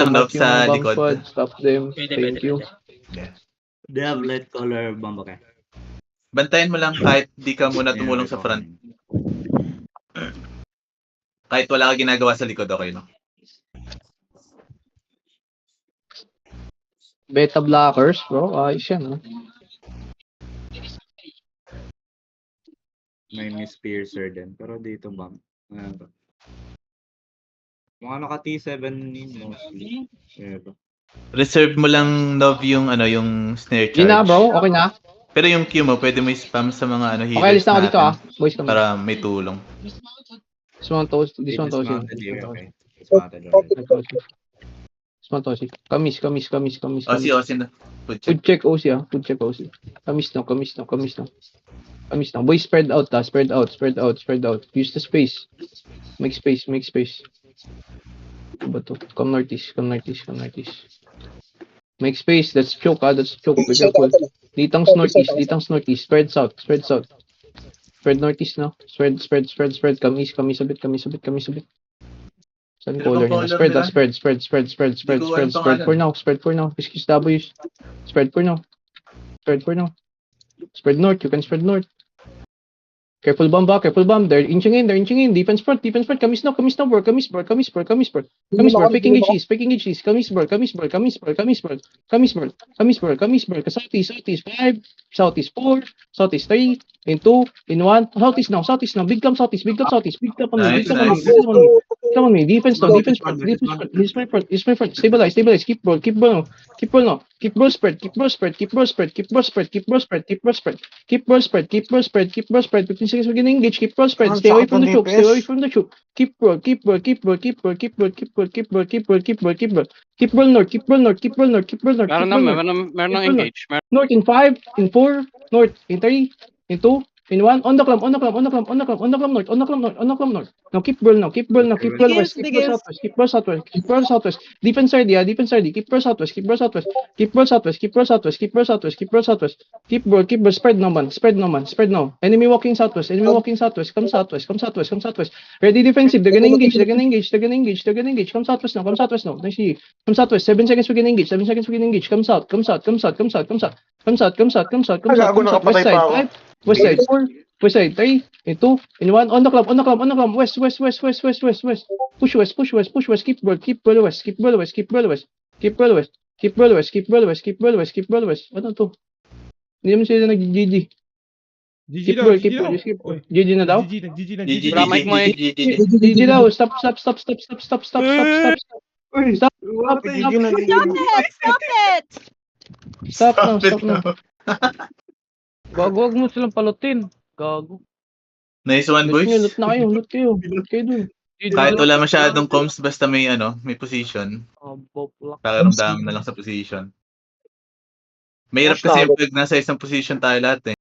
lang Salamat Nov sa yung bomb likod. squad. Stop them. Pwede, Thank pwede, you. pwede. They have light color bomb, okay? Bantayan mo lang kahit di ka muna tumulong sa front. Kahit wala ka ginagawa sa likod, okay, no? Beta blockers, bro. Ayos yan, ah. May Miss Piercer din. Pero dito bomb. Ano ba? Mga naka T7 mostly. Diba? Reserve mo lang Nov yung yung snare Di na, charge. bro. Okay na. Pero yung Q mo, pwede mo spam sa mga Okay, healers alis na ako dito, ah. natin Boys, kami. para may tulong. This one toast. This one toast. Dismounted here, okay. Dismounted already. This one toast. Kamis. Osi na. Good check. Food check OC, ah. Food check OC. Kamis na. Boys, spread out, ah. Spread out. Use the space. Make space. Ano ba to? Come northeast. Make space. That's choke, ah. Be careful. Litang's northeast. Spread south. Spread northeast now. Spread. Kamis a bit. Saan color nila? Spread, ah. Spread for now. Excuse W's. Spread for now. Spread north. You can spread north. Careful bomb. They're inching in. Defense front. Kamis now, bro. Kamis, bro. Fake engage east. Kamis, bro. Southeast 5. Southeast 4. Southeast 3. In 2. In 1. Southeast now. Big clump southeast. Big clump on me. Come on me. Defense front. This is my front. Stabilize. Keep roll now. Keep roll spread. Keep roll spread. 15 seconds we're gonna engage. Keep roll spread. Stay away from the choke. Keep roll north. Meron ng engage. North in 5, in 4, north in 3, in 2, in 1. On the clump north. Now keep roll west. Keep roll southwest. Defense side. Keep roll southwest. Keep roll. Spread now. Enemy walking southwest. Come southwest. Ready defensive. They're gonna engage. Come southwest now. Nice. Come southwest. 7 seconds we're gonna engage. Come south. West side 4. West side 3, in 2, in 1. On the clump. West. Push west. Keep roll west. Ano to? Hindi naman sila nag-GG. Keep roll. GG na daw? GG. GG daw. Stop. Stop it! Wag mo silang palutin. Gago. Nice one, boys. Loot kayo dun. Kahit wala masyadong comms, basta may position. Boplak. Pakiramdaman na lang sa position. Mahirap kasi pag nasa isang position tayo lahat eh.